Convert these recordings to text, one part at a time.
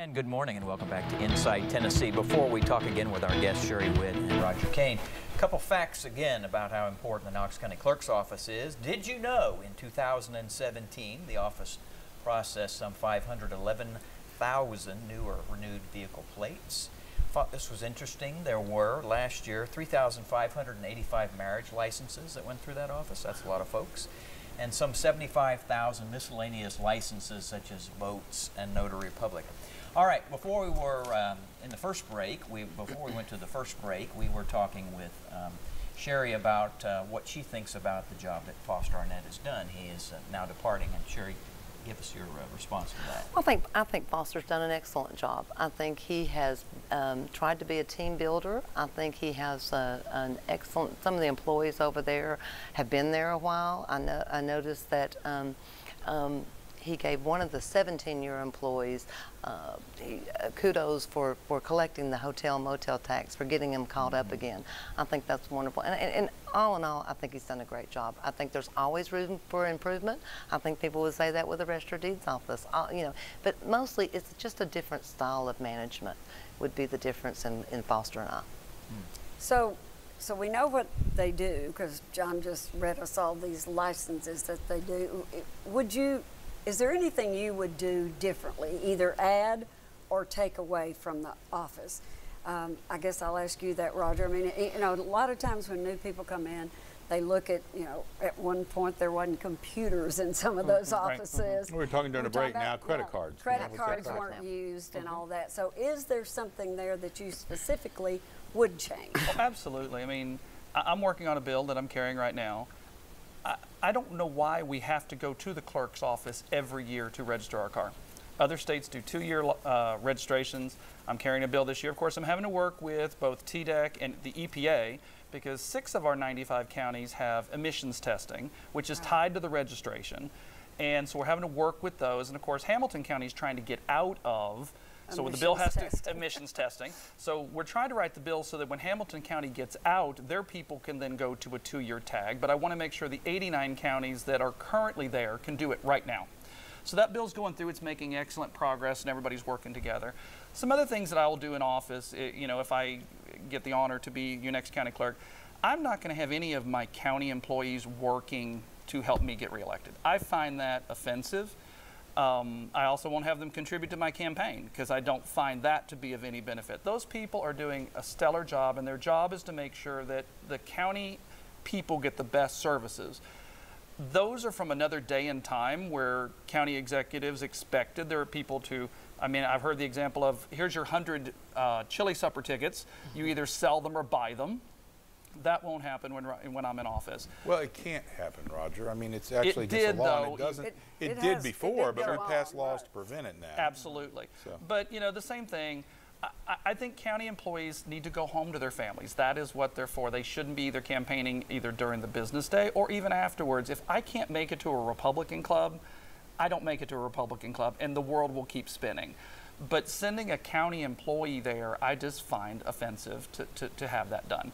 And good morning and welcome back to Inside Tennessee. Before we talk again with our guests, Sherry Witt and Roger Kane, a couple facts again about how important the Knox County Clerk's office is. Did you know in 2017 the office processed some 511,000 new or renewed vehicle plates? Thought this was interesting. There were last year 3,585 marriage licenses that went through that office. That's a lot of folks. And some 75,000 miscellaneous licenses such as boats and notary public. All right, before we were in the first break, before we went to the first break, we were talking with Sherry about what she thinks about the job that Foster Arnett has done. He is now departing, and Sherry, give us your response to that. Well, I think Foster's done an excellent job. I think he has tried to be a team builder. I think he has an excellent. Some of the employees over there have been there a while. I noticed that. He gave one of the 17-year employees kudos for collecting the hotel motel tax, for getting him caught up again. I think that's wonderful. And all in all, I think he's done a great job. I think there's always room for improvement. I think people would say that with the Register of Deeds office, but mostly it's just a different style of management would be the difference in Foster and I. So we know what they do because John just read us all these licenses that they do. Is there anything you would do differently, either add or take away from the office? I guess I'll ask you that, Roger. I mean, a lot of times when new people come in, they look at, at one point there wasn't computers in some of those offices. We were talking during the break now, credit cards. Credit cards weren't used and all that. So is there something there that you specifically would change? Oh, absolutely. I mean, I'm working on a bill that I'm carrying right now. I don't know why we have to go to the clerk's office every year to register our car. Other states do 2-year registrations. I'm carrying a bill this year. Of course, I'm having to work with both TDEC and the EPA because 6 of our 95 counties have emissions testing, which is tied to the registration. And so we're having to work with those. And of course, Hamilton County is trying to get out of so the bill has to emissions testing. So we're trying to write the bill so that when Hamilton County gets out, their people can then go to a 2-year tag. But I want to make sure the 89 counties that are currently there can do it right now. So that bill's going through. It's making excellent progress, and everybody's working together. Some other things that I will do in office, if I get the honor to be your next county clerk, I'm not going to have any of my county employees working to help me get reelected. I find that offensive. I also won't have them contribute to my campaign because I don't find that to be of any benefit. Those people are doing a stellar job, and their job is to make sure that the county people get the best services. Those are from another day and time where county executives expected their people to, I've heard the example of, here's your 100 chili supper tickets. You either sell them or buy them. That won't happen when I'm in office. Well, it can't happen, Roger. I mean, it's actually against the law. And it doesn't. It did before, but we passed laws to prevent it now. Absolutely. So. But the same thing. I think county employees need to go home to their families. That is what they're for. They shouldn't be either campaigning either during the business day or even afterwards. If I can't make it to a Republican club, I don't make it to a Republican club, and the world will keep spinning. But sending a county employee there, I just find offensive to have that done.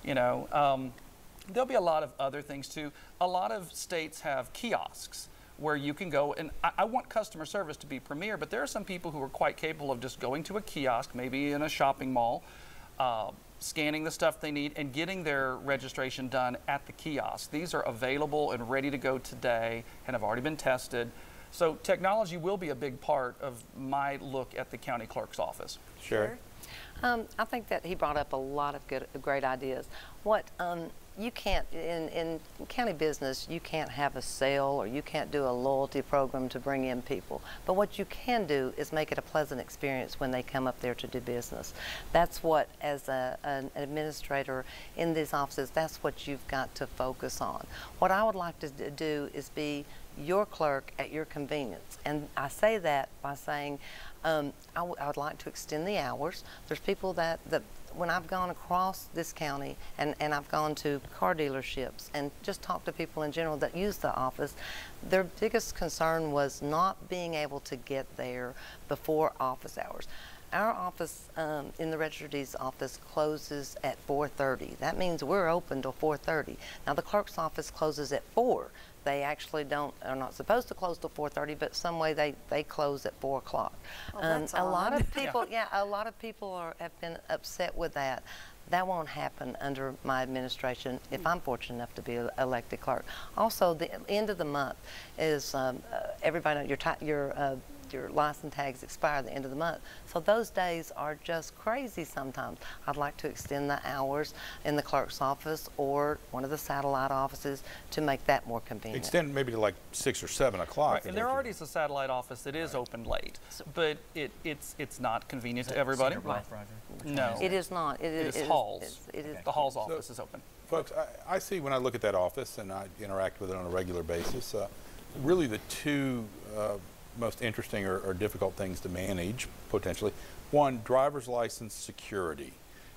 There'll be a lot of other things too. A lot of states have kiosks where you can go, and I want customer service to be premier, but there are some people who are quite capable of just going to a kiosk, maybe in a shopping mall, scanning the stuff they need and getting their registration done at the kiosk. These are available and ready to go today and have already been tested. So technology will be a big part of my look at the county clerk's office. Sure. I think that he brought up a lot of great ideas. What you can't, in county business, you can't have a sale or you can't do a loyalty program to bring in people. But what you can do is make it a pleasant experience when they come up there to do business. That's what, as an administrator in these offices, that's what you've got to focus on. What I would like to do is be your clerk at your convenience. And I say that by saying I would like to extend the hours. There's people that when I've gone across this county and I've gone to car dealerships and just talked to people in general that use the office, their biggest concern was not being able to get there before office hours. Our office in the Register of Deeds office closes at 4:30. That means we're open till 4:30. Now the clerk's office closes at 4. They actually are not supposed to close till 4:30, but some way they close at 4 o'clock. Oh, that's a lot odd. of people, yeah, a lot of people have been upset with that. That won't happen under my administration if I'm fortunate enough to be elected clerk. Also, the end of the month is everybody your license tags expire at the end of the month. So those days are just crazy sometimes. I'd like to extend the hours in the clerk's office or one of the satellite offices to make that more convenient. Extend maybe to like 6 or 7 o'clock. Right. And there already is a satellite office that is open late, but it's not convenient to everybody. No. It is not. It is Hall's. The Hall's office is open. Folks, I see when I look at that office, and I interact with it on a regular basis, really the two most interesting or difficult things to manage, potentially. One, driver's license security.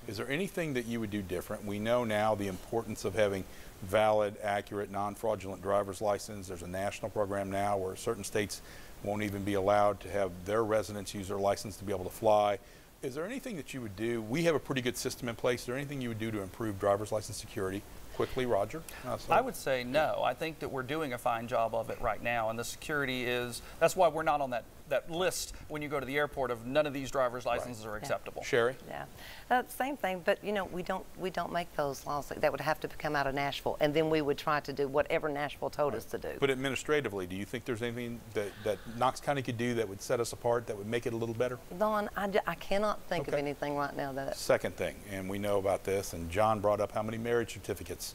Is there anything that you would do different? We know now the importance of having valid, accurate, non-fraudulent driver's license. There's a national program now where certain states won't even be allowed to have their residents use their license to be able to fly. Is there anything that you would do? We have a pretty good system in place. Is there anything you would do to improve driver's license security? Quickly, Roger? I would say no. I think that we're doing a fine job of it right now, and the security is, that's why we're not on that list when you go to the airport of none of these driver's licenses are acceptable. Sherry? Yeah, same thing, but you know, we don't make those laws. That would have to come out of Nashville, and then we would try to do whatever Nashville told us to do. But administratively, do you think there's anything that Knox County could do that would set us apart, that would make it a little better? Don, I cannot think of anything right now that... Second thing, and we know about this, and John brought up how many marriage certificates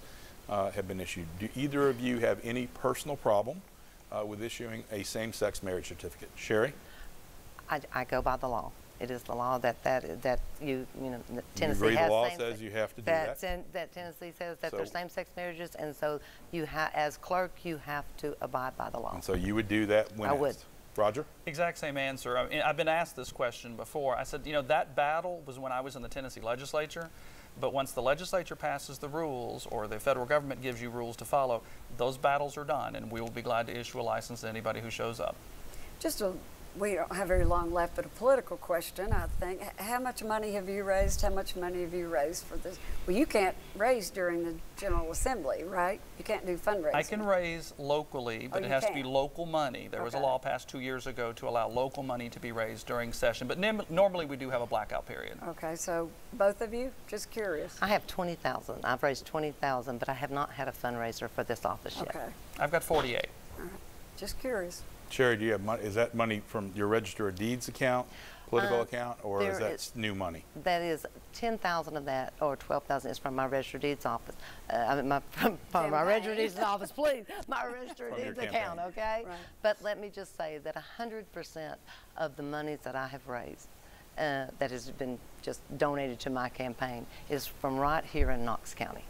have been issued. Do either of you have any personal problem with issuing a same-sex marriage certificate? Sherry? I go by the law. It is the law that Tennessee you agree has. The law says you have to do that. That Tennessee says that there's same-sex marriages, and so as clerk you have to abide by the law. And so you would do that when I would. Roger? Exact same answer. I mean, I've been asked this question before. I said, you know, that battle was when I was in the Tennessee legislature. But once the legislature passes the rules or the federal government gives you rules to follow, those battles are done, and we will be glad to issue a license to anybody who shows up. We don't have very long left, but a political question, I think. How much money have you raised? How much money have you raised for this? Well, you can't raise during the General Assembly, right? You can't do fundraising. I can raise locally, but it has to be local money. There was a law passed 2 years ago to allow local money to be raised during session, but normally we do have a blackout period. Okay, so both of you, just curious. I have 20,000. I've raised 20,000, but I have not had a fundraiser for this office yet. Okay. I've got 48. All right. Just curious. Sherry, do you have money? Is that money from your Register of Deeds account, political account, or is that new money? That is 10,000 of that, or 12,000 is from my Register of Deeds office. I mean, from my Register of Deeds office, please. My Register of Deeds account, okay? Right. But let me just say that 100% of the monies that I have raised, that has been just donated to my campaign, is from right here in Knox County.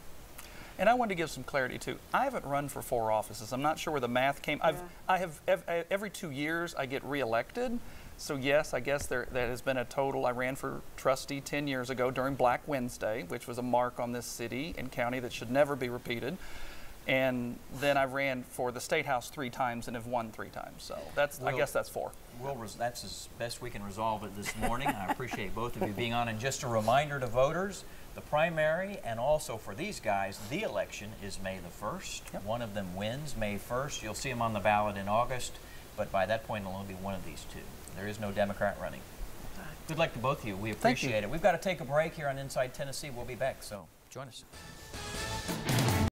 And I wanted to give some clarity too. I haven't run for 4 offices. I'm not sure where the math came. I have every 2 years I get reelected. So yes, I guess there has been a total. I ran for trustee 10 years ago during Black Wednesday, which was a mark on this city and county that should never be repeated. And then I ran for the State House 3 times and have won 3 times. So I guess that's 4. That's as best we can resolve it this morning. I appreciate both of you being on. And just a reminder to voters, the primary and also for these guys, the election is May the 1st. Yep. One of them wins May 1st. You'll see them on the ballot in August, but by that point it'll only be one of these 2. There is no Democrat running. Good luck to both of you. We appreciate it. We've got to take a break here on Inside Tennessee. We'll be back, so join us.